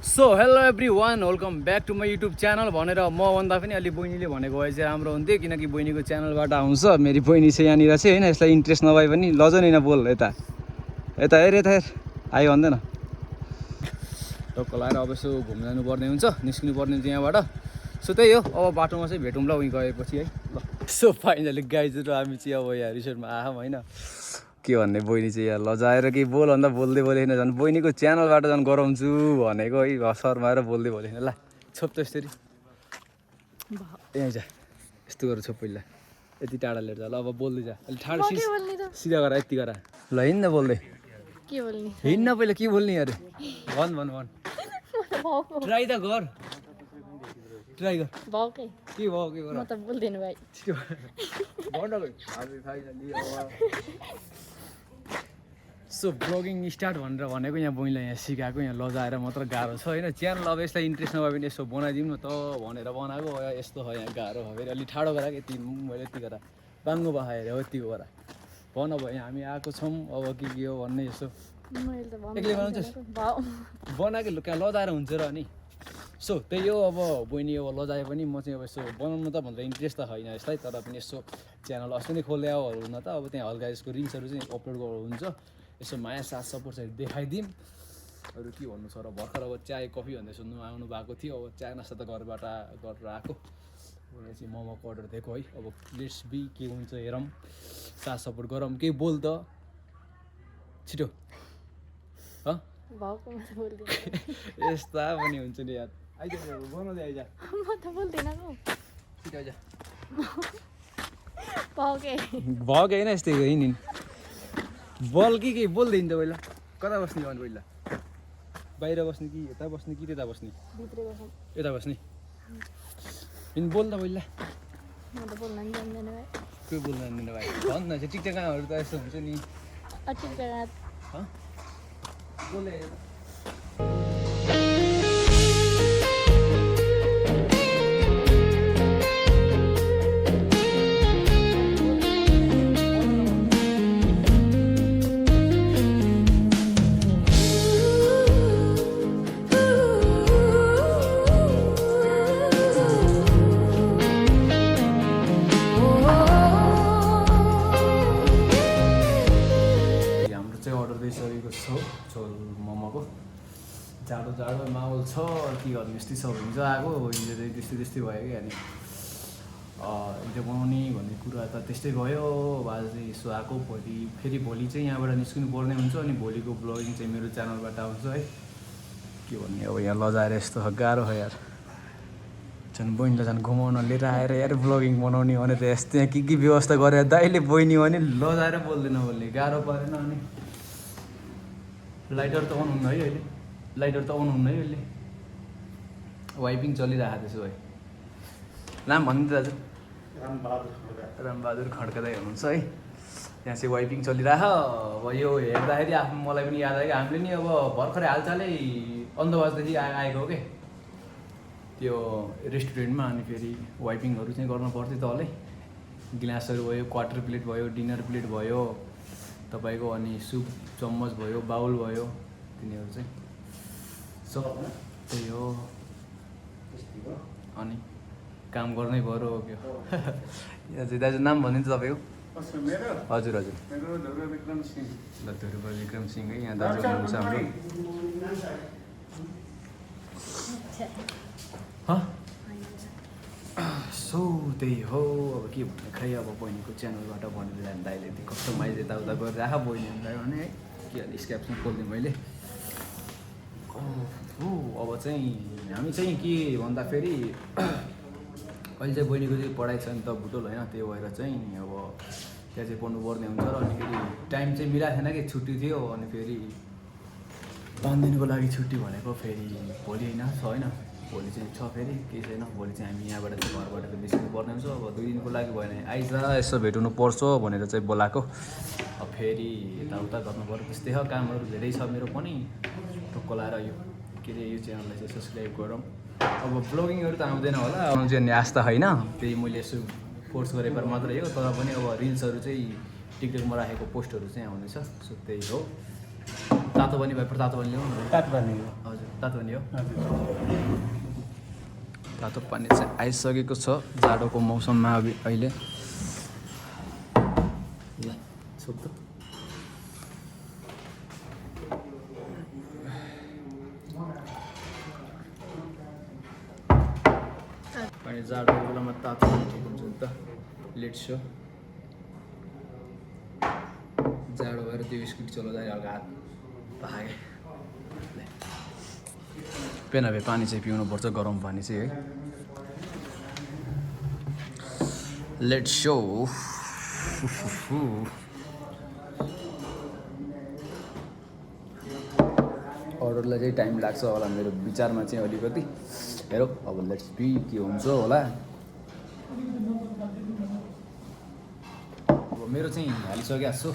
so hello everyone welcome back to my YouTube channel भनेर म भन्दा पनि अलि बहिनीले भनेको भए चाहिँ राम्रो हुन्थ्यो किनकि बहिनीको च्यानलबाट आउँछ मेरी बहिनी चाहिँ यहाँनिर चाहिँ होइन यसलाई इन्ट्रेस्ट नभए पनि लज नै बोल यता यता हेर यता हेर आयो भन्दैन टक्क लगाएर अब यसो घुम्न जानुपर्ने हुन्छ निस्किनु पर्ने हुन्छ यहाँबाट सो त्यही हो अब बाटोमा चाहिँ भेटौँला उहीँ गएपछि है ल सो फाइनली गाइजहरू हामी चाहिँ अब यहाँ रिसोर्टमा आयौँ होइन के भन्ने बहिनी चाहिँ यहाँ लजाएर केही बोल भन्दा बोल्दै बोलेन झन् बहिनीको च्यानलबाट झन् गराउँछु भनेको है शर्माएर बोल्दै बोलेन ल छोप त यसरी यहीँ जा यस्तो गरेर छोप पहिला यति टाढा लिएर जा ल अब बोल्दै जा अलिक ठाडो सिधा गर यति गर ल हिँड्न बोल्दै हिँड्न पहिला के बोल्ने अरे भन् भन् भन् ट्राई त गर ट्राई गर के भयो के गर म त बोल्दिनँ भाइ सो ब्लगिङ स्टार्ट भनेर भनेको यहाँ बहिनीलाई यहाँ सिकाएको यहाँ लजाएर मात्र गाह्रो छ होइन च्यानल अब यसलाई इन्ट्रेस्ट नभए पनि यसो बनाइदिउँ न त भनेर बनाएको यस्तो हो यहाँ गाह्रो भयो फेरि अलिक ठाडो गराएको यति मैले यति गरा बाङ्गो बाखेर हो यतिको गरा भन अब यहाँ हामी आएको छौँ अब के हो भन्ने यसो एक्लै बनाउँछस् बनाएको कहाँ लजाएर हुन्छ र अनि सो त्यही हो अब बहिनी अब लजाए पनि म चाहिँ अब यसो बनाउनु त भन्दा इन्ट्रेस्ट त छैन यसलाई तर पनि यसो च्यानल अस्ति नै खोल्दै आऊ हुन त अब त्यहाँ हल्का यसको रिल्सहरू चाहिँ अपलोड गर्नु हुन्छ यसो माया साथ सपोर्ट चाहिँ देखाइदिउँ अरू के भन्नु छ र भर्खर अब चाय कफी भन्दै सुन्नु आउनु भएको थियो अब चाय नास्ता त घरबाट गरेर आएको यहाँ चाहिँ मोमोको अर्डर दिएको है अब लेट्स बी के हुन्छ हेरौँ साथ सपोर्ट गरौँ केही बोल त छिटो यस्ता पनि हुन्छ नि यार आइज बनाउँदै आइज म त बोल्दिनँ छिटो आइज भयो कि होइन यस्तै हिँड्नु बल कि केही बोल्दैन त पहिला कता बस्ने भने पहिला बाहिर बस्ने कि यता बस्ने कि त्यता बस्ने यता बस्ने हिँड बोल त पहिला कोही बोल्न जान्दैन भाइ भन् न चाहिँ टिकटकहरू त यस्तो हुन्छ नि बोल्दै झोल मोमोको जाडो जाडो माहौल छ के गर्नु यस्तै छ भने चाहिँ आएको हिजो चाहिँ त्यस्तै भयो कि अनि हिजो बनाउने भन्ने कुरा त त्यस्तै भयो आज चाहिँ यसो आएको फेरि भोलि चाहिँ यहाँबाट निस्किनु पर्ने हुन्छ अनि भोलिको ब्लगिङ चाहिँ मेरो च्यानलबाट आउँछ है के भन्ने अब यहाँ लजाएर यस्तो गाह्रो हो यार झन् बहिनीलाई झन् घुमाउन लिएर आएर यार ब्लगिङ बनाउने भने त यस्तो यहाँ के व्यवस्था गरेर दाइले बहिनी भने लजाएर बोल्दैन बोल्ने गाह्रो परेन अनि लाइटर त अन हुन्न है अहिले लाइटर त अन हुन्न है अहिले वाइपिङ चलिरहेको त्यसो भए नाम भन्नु त दाजु रामबहादुर खड्का दाइ हुनुहुन्छ है यहाँ चाहिँ वाइपिङ चलिरह अब यो हेर्दाखेरि आफ्नो मलाई पनि याद आयो कि हामीले नि अब भर्खरै हालचालै अन्दोबाजदेखि आएको हो कि त्यो रेस्टुरेन्टमा अनि फेरि वाइपिङहरू चाहिँ गर्नु पर्थ्यो तलै गिलासहरू भयो क्वार्टर प्लेट भयो डिनर प्लेट भयो तपाईँको अनि सुप चम्मच भयो बाउल भयो तिनीहरू चाहिँ सब त्यही हो अनि काम गर्नै पऱ्यो क्या यहाँ चाहिँ दाजु नाम भनिदिनु तपाईँको हजुर हजुर ल ध्रुव विक्रम सिंह है यहाँ दाजु हुनुहुन्छ हाम्रो सो त्यही हो अब के भन्ने खै अब बहिनीको च्यानलबाट भनेर जाने दाइले कस्टमाइज यताउता गरेर आएको बहिनीहरूलाई भने है के अरे स्क्याप्सन खोलिदिएँ मैले हो अब चाहिँ हामी चाहिँ के भन्दाखेरि अहिले चाहिँ बहिनीको चाहिँ पढाइ छ नि त भुटोल होइन त्यो भएर चाहिँ अब त्यहाँ चाहिँ पढ्नुपर्ने हुन्छ र अनि फेरि टाइम चाहिँ मिलाएको थिएन कि छुट्टी थियो अनि फेरि 5 दिनको लागि छुट्टी भनेको फेरि भोलि होइन छ होइन भोलि चाहिँ छ फेरि केही छैन भोलि चाहिँ हामी यहाँबाट चाहिँ घरबाट चाहिँ निस्किनु पर्ने हुन्छ अब 2 दिनको लागि भयो भने आइज यसो भेट्नु पर्छ भनेर चाहिँ बोलाएको अब फेरि यताउता गर्नु पर्यो त्यस्तै हो कामहरू धेरै छ मेरो पनि टक्क लाएर यो के अरे यो च्यानललाई चाहिँ सब्सक्राइब गरौँ अब ब्लगिङहरू त आउँदैन होला आउनु चाहिँ आस्था होइन त्यही मैले यसो फोर्स गरेको मात्रै हो तर पनि अब रिल्सहरू चाहिँ टिकटकमा राखेको पोस्टहरू चाहिँ आउँदैछ सो त्यही हो तातो पनि भए तातो पनि ल्याउनु तातो पानी हो हजुर तातो पनि हो हजुर तातो पानी चाहिँ आइसकेको छ जाडोको मौसममा अहिले ल सोध्नु पानी जाडोको बेलामा तातो पनि ठिक हुन्छ नि त लेट सो जाडो भएर त्यो स्कुटी चलाउँदा हल्का हात भागे पेना भए पानी चाहिँ पिउनुपर्छ गरम पानी चाहिँ है लेट सो अर्डरलाई चाहिँ टाइम लाग्छ होला मेरो विचारमा चाहिँ अलिकति हेरौँ अब लेट्स बी के हुन्छ होला अब मेरो चाहिँ हालिसकेको छु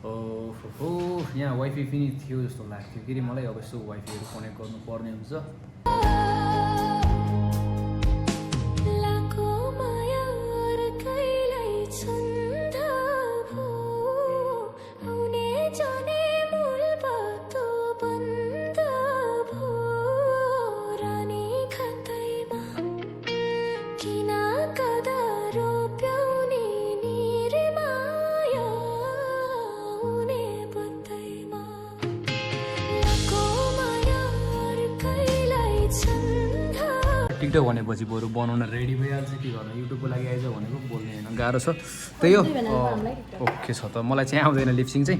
ओहो यहाँ वाइफाई पनि थियो जस्तो लाग्थ्यो फेरि मलाई अब यसो वाइफाईहरू कनेक्ट गर्नुपर्ने हुन्छ टिकटक भनेपछि बरु बनाउन रेडी भइहाल्छ के गर्नु युट्युबको लागि आइज भनेको बोल्ने होइन गाह्रो छ त्यही हो ओके छ त मलाई चाहिँ आउँदैन लिप्सिङ चाहिँ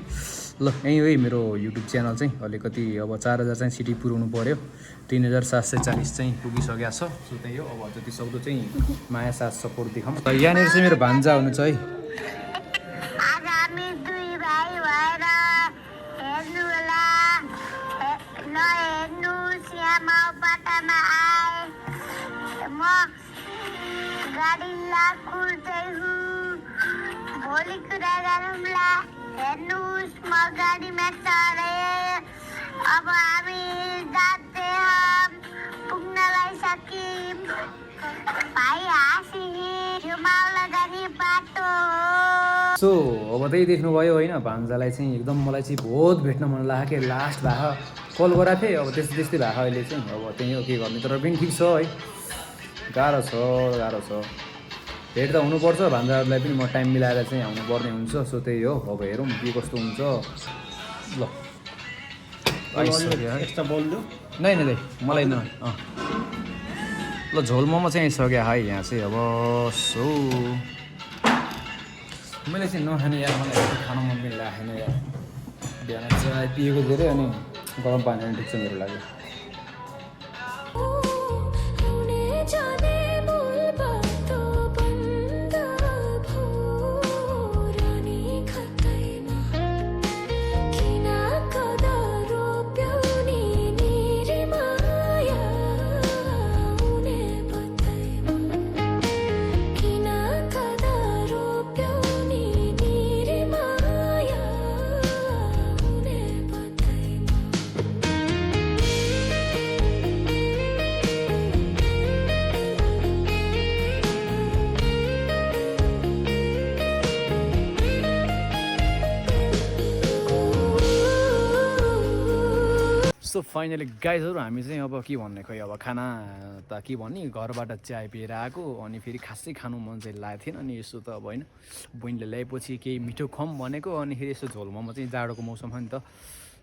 ल यहीँ हो मेरो युट्युब च्यानल चाहिँ अलिकति अब 4000 चाहिँ सिटी पुऱ्याउनु पऱ्यो 3740 चाहिँ पुगिसकेको छ सो त्यही हो अब जति सक्दो चाहिँ माया साथ सपोर्ट देखाउँ यहाँनिर चाहिँ मेरो भान्जा हुनुहुन्छ है भोलि कुरा गरौँला हेर्नुहोस् म गाडीमा चढेँ अब हामी जाँदै पुग्नलाई सक्यौँ भाइ हाँसी यो माउला जाने बाटो सो अब त्यही देख्नुभयो होइन भान्जालाई चाहिँ एकदम मलाई चाहिँ बहुत भेट्न मन लाग्यो कि लास्ट भए कल गराएको थिएँ अब त्यस्तै त्यस्तै भएको अहिले चाहिँ अब त्यही हो के गर्ने तर पनि ठिक छ है गाह्रो छ भेट त हुनुपर्छ भान्जाहरूलाई पनि म टाइम मिलाएर चाहिँ आउनुपर्ने हुन्छ सो त्यही हो अब हेरौँ के कस्तो हुन्छ ल एक्स्ट्रा बोल्नु नै नै मलाई न ल झोल मोमो चाहिँ आइसक्यो है यहाँ चाहिँ अब सो मैले चाहिँ नखाने यार मलाई खान मन पनि लागेन यार बिहान चाय पिएको धेरै अनि गरम पानी पनि ठिक छ मेरो लागि सो फाइनली गाइजहरू हामी चाहिँ अब के भन्ने खोइ अब खाना त के भन्ने घरबाट चाय पिएर आएको अनि फेरि खासै खानु मन चाहिँ लागेको थिएन अनि यसो त अब होइन बहिनीले ल्याएपछि केही मिठो खुवाउँ भनेको अनि फेरि यसो झोल मोमो चाहिँ जाडोको मौसम हो नि त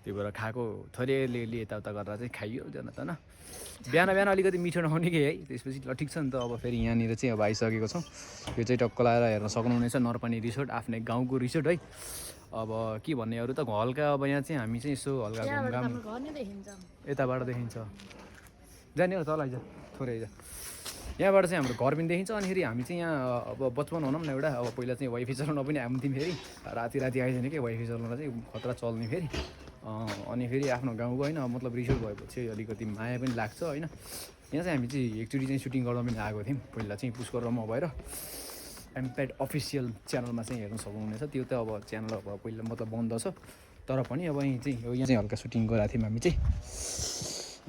त्यही भएर खाएको थोरै अलिअलि यताउता गरेर चाहिँ खाइयो जान त न बिहान बिहान अलिकति मिठो नहुने कि है त्यसपछि ल ठिक छ नि त अब फेरि यहाँनिर चाहिँ अब आइसकेको छौँ यो चाहिँ टक्क लगाएर हेर्न सक्नुहुनेछ नरपानी रिसोर्ट आफ्नै गाउँको रिसोर्ट है अब के भन्ने अरू त हल्का अब यहाँ चाहिँ हामी चाहिँ यसो हल्का घुमघाम यताबाट देखिन्छ जाने हो तल आइज थोरै आइज यहाँबाट चाहिँ हाम्रो घर पनि देखिन्छ अनि फेरि हामी चाहिँ यहाँ अब बचपन भनौँ न एउटा अब पहिला चाहिँ वाइफाई चलाउन पनि आउँथ्यौँ फेरि राति आइदिने कि वाइफाई चलाउन चाहिँ खतरा चल्ने फेरि अनि फेरि आफ्नो गाउँको होइन मतलब रिसोर्ट भएपछि अलिकति माया पनि लाग्छ होइन यहाँ चाहिँ हामी चाहिँ एकचोटि चाहिँ सुटिङ गर्न पनि आएको थियौँ पहिला चाहिँ पुष्कर र म भएर एमप्याड अफिसियल च्यानलमा चाहिँ हेर्न सक्नुहुनेछ त्यो त अब च्यानल अब पहिला मतलब बन्द छ तर पनि अब यहाँ चाहिँ हल्का सुटिङ गराएको थियौँ हामी चाहिँ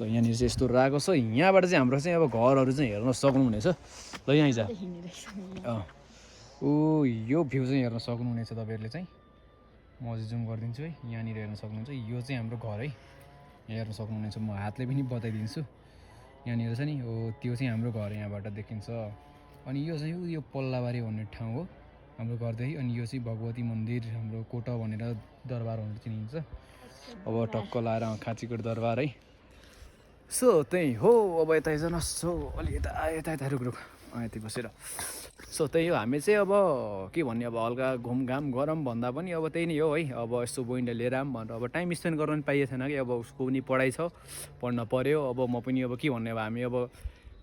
ल यहाँनिर चाहिँ यस्तो रहेको छ यहाँबाट चाहिँ हाम्रो चाहिँ अब घरहरू चाहिँ हेर्न सक्नुहुनेछ ल यहाँ आइज ओ यो भ्यू चाहिँ हेर्न सक्नुहुनेछ तपाईँहरूले चाहिँ म चाहिँ जुम गरिदिन्छु है यहाँनिर हेर्न सक्नुहुन्छ यो चाहिँ हाम्रो घर है यहाँ हेर्न सक्नुहुनेछ म हातले पनि बताइदिन्छु यहाँनिर छ नि हो त्यो चाहिँ हाम्रो घर यहाँबाट देखिन्छ अनि यो चाहिँ यो पल्लाबारी भन्ने ठाउँ हो हाम्रो घरदेखि अनि यो चाहिँ भगवती मन्दिर हाम्रो कोटा भनेर दरबार भनेर चिनिन्छ अब टक्क लाएर खाँचीकोट दरबार है सो त्यही हो अब यता आइज न सो अलि यता यता यता रुक रुक यति बसेर सो त्यही हो हामी चाहिँ अब के भन्ने अब हल्का घुमघाम गरौँ भन्दा पनि अब त्यही नै हो है अब यस्तो बहिनीलाई लिएर आऊँ भनेर अब टाइम स्पेन्ड गर्न पनि पाइएको छैन कि अब उसको पनि पढाइ छ पढ्न पऱ्यो अब म पनि अब के भन्ने अब हामी अब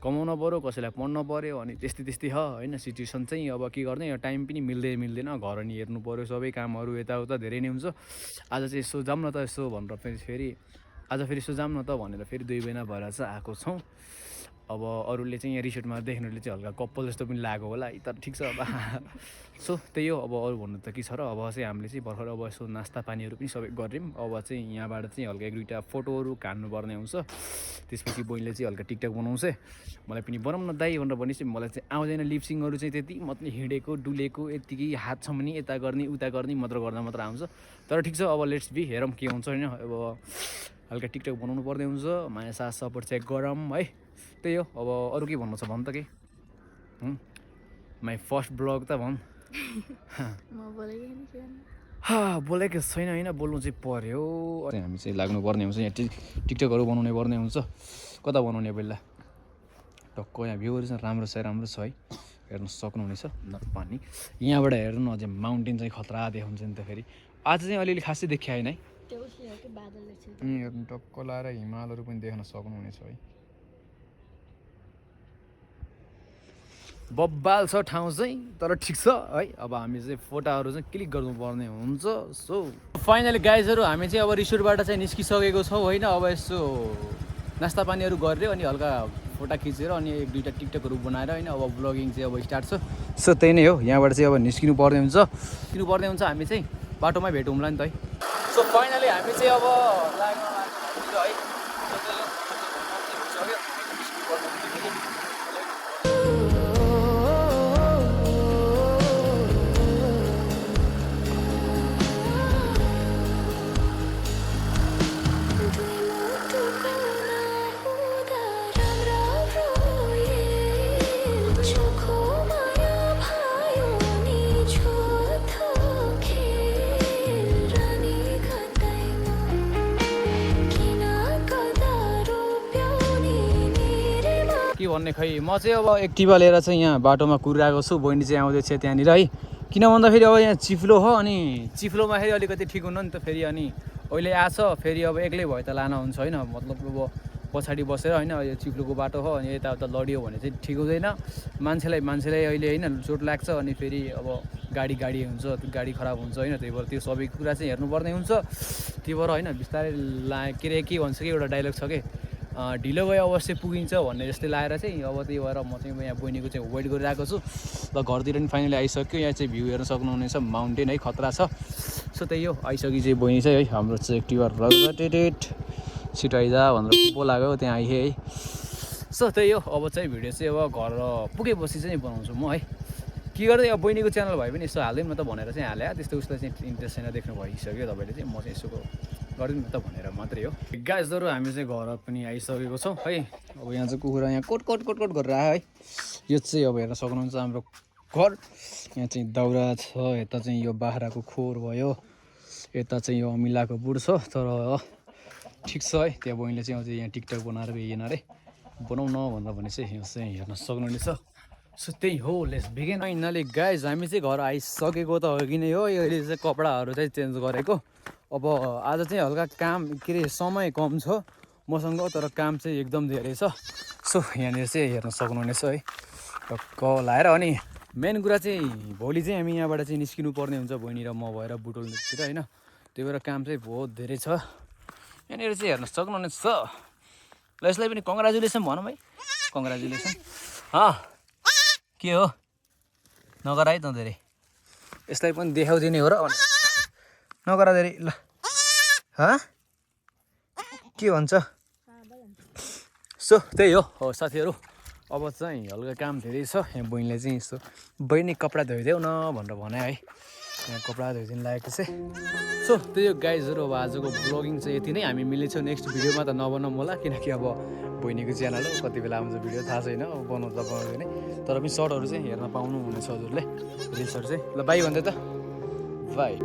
कमाउन पऱ्यो कसैलाई पढ्न पऱ्यो अनि त्यस्तै छ होइन सिचुएसन चाहिँ अब के गर्ने टाइम पनि मिल्दैन घर अनि हेर्नु पऱ्यो सबै कामहरू यताउता धेरै नै हुन्छ आज चाहिँ यसो जाऊँ न त यसो भनेर फेरि आज फेरि यसो जाऊँ न त भनेर फेरि 2 महिना भएर चाहिँ आएको छौँ अब अरूले चाहिँ यहाँ रिसोर्टमा देख्नेले चाहिँ हल्का कप्पल जस्तो पनि लागेको होला तर ठिक छ अब सो त्यही हो अब अरू भन्नु त के छ र अब चाहिँ हामीले चाहिँ भर्खर अब यसो नास्ता पानीहरू पनि सबै गऱ्यौँ अब चाहिँ यहाँबाट चाहिँ हल्का 1-2टा फोटोहरू हान्नुपर्ने हुन्छ त्यसपछि बहिनीले चाहिँ हल्का टिकटक बनाउँछ मलाई पनि बनाउँ न दाइ भनेर भनेपछि मलाई चाहिँ आउँदैन लिपसिङहरू चाहिँ त्यति मतलब हिँडेको डुलेको यत्तिकै हात छ भने यता गर्ने उता गर्ने मात्र गर्दा मात्र आउँछ तर ठिक छ अब लेट्स बी हेरौँ के हुन्छ होइन अब हल्का टिकटक बनाउनु पर्ने हुन्छ माया साथ सपोर्ट चेक गरौँ है त्यही हो अब अरू के भन्नु छ भन् त के माई फर्स्ट ब्लग त भन् बोलेको छैन होइन बोल्नु चाहिँ पर्यो हामी चाहिँ लाग्नुपर्ने हुन्छ यहाँ टिकटकहरू बनाउनु पर्ने हुन्छ कता बनाउने पहिला टक्क यहाँ भ्यूहरू चाहिँ राम्रो छ है हेर्नु सक्नुहुनेछ पानी यहाँबाट हेर्नु अझै माउन्टेन चाहिँ खतरा देखाउँछ नि त फेरि आज चाहिँ अलिअलि खासै देखाएन है हेर्नु टक्क लाएर हिमालहरू पनि देख्न सक्नुहुनेछ है बब्बाल छ ठाउँ चाहिँ तर ठिक छ है अब हामी चाहिँ फोटाहरू चाहिँ क्लिक गर्नुपर्ने हुन्छ सो फाइनली गाइजहरू हामी चाहिँ अब रिसोर्टबाट चाहिँ निस्किसकेको छौँ होइन अब यसो नास्ता पानीहरू गरेर अनि हल्का फोटा खिचेर अनि 1-2टा टिकटकहरू बनाएर होइन अब ब्लगिङ चाहिँ अब स्टार्ट छ सो त्यही नै हो यहाँबाट चाहिँ अब निस्किनु पर्ने हुन्छ हामी चाहिँ बाटोमै भेटौँला नि त है सो फाइनली हामी चाहिँ अब लाग्नु है के भन्ने खै म चाहिँ अब एक्टिभा लिएर चाहिँ यहाँ बाटोमा कुरिरहेको छु बहिनी चाहिँ आउँदैछ त्यहाँनिर है किन भन्दाखेरि अब यहाँ चिफ्लो हो अनि चिफ्लोमा फेरि अलिकति ठिक हुनु नि त फेरि अनि अहिले आछ फेरि अब एक्लै भयो त लान हुन्छ होइन मतलब अब पछाडि बसेर होइन यो चिफ्लोको बाटो हो अनि यताउता लडियो भने चाहिँ ठिक हुँदैन मान्छेलाई अहिले होइन चोट लाग्छ अनि फेरि अब गाडी हुन्छ गाडी खराब हुन्छ होइन त्यही भएर त्यो सबै कुरा चाहिँ हेर्नुपर्ने हुन्छ त्यही भएर होइन बिस्तारै के भन्छ कि एउटा डाइलग छ कि ढिलो गयो अवश्य पुगिन्छ भन्ने जस्तै लाएर चाहिँ अब त्यही भएर म चाहिँ यहाँ बहिनीको चाहिँ वेट गरिरहेको छु ल घरतिर पनि फाइनली आइसक्यो यहाँ चाहिँ भ्यू हेर्न सक्नुहुनेछ माउन्टेन है खतरा छ सो त्यही हो आइसकि चाहिँ बहिनी चाहिँ है हाम्रो चाहिँ एक्टिभा रगटेटेट छिटो आइजा भनेर बोलाएको त्यहाँ आइहे है सो त्यही हो अब चाहिँ भिडियो चाहिँ अब घर पुगेपछि चाहिँ बनाउँछु म है के गर्दै अब बहिनीको च्यानल भए पनि यसो हाल्दैन म त भनेर चाहिँ हाले त्यस्तो उसलाई चाहिँ इन्ट्रेस्ट छैन देख्नु भइसक्यो तपाईँले चाहिँ म चाहिँ यसो गरिदिनु त भनेर मात्रै हो गाइजहरू हामी चाहिँ घर पनि आइसकेको छौँ है अब यहाँ चाहिँ कुखुरा यहाँ कोट गरेर आयो है यो चाहिँ अब हेर्न सक्नुहुन्छ हाम्रो घर यहाँ चाहिँ दाउरा छ यता चाहिँ यो बाख्राको खोर भयो यता चाहिँ यो अमिलाको बुढ छ तर ठिक छ है त्यहाँ बहिनीले चाहिँ अझै यहाँ टिकटक बनाएर हेर्न अरे बनाउन भनेर भने चाहिँ यो चाहिँ हेर्न सक्नुहुनेछ सो त्यही हो लेट्स बिगिन यिनीहरूले गाइज हामी चाहिँ घर आइसकेको त हो कि नै हो अहिले चाहिँ कपडाहरू चाहिँ चेन्ज गरेको अब आज चाहिँ हल्का काम के अरे समय कम छ मसँग तर काम चाहिँ एकदम धेरै छ सो यहाँनिर चाहिँ हेर्न सक्नुहुनेछ है टक्क लाएर अनि मेन कुरा चाहिँ भोलि चाहिँ हामी यहाँबाट चाहिँ निस्किनु पर्ने हुन्छ बहिनी र म भएर बुटोलतिर होइन त्यही भएर काम चाहिँ बहुत धेरै छ यहाँनिर चाहिँ हेर्न सक्नुहुनेछ ल यसलाई पनि कङ्ग्रेचुलेसन भनौँ है कङ्ग्रेचुलेसन के हो नगर है त धेरै यसलाई पनि देखाउँदिने हो र नगर धेरै ल के भन्छ सो त्यही हो साथीहरू अब चाहिँ हल्का काम धेरै छ यहाँ बहिनीले चाहिँ यस्तो बहिनी कपडा धोइदेऊ न भनेर भने है यहाँ कपडा धोइदिनु लागेको छ सो त्यही हो गाइजहरू अब आजको ब्लगिङ चाहिँ यति नै हामी मिल्नेछौँ नेक्स्ट भिडियोमा त नबनाउँ होला किनकि अब बहिनीको च्यानल हो कति बेला आउँछ भिडियो थाहा छैन अब बनाउँदा बनाउँदैन तर पनि सर्टहरू चाहिँ हेर्न पाउनुहुनेछ हजुरले रिल्सहरू चाहिँ ल बाई भन्दै त बाई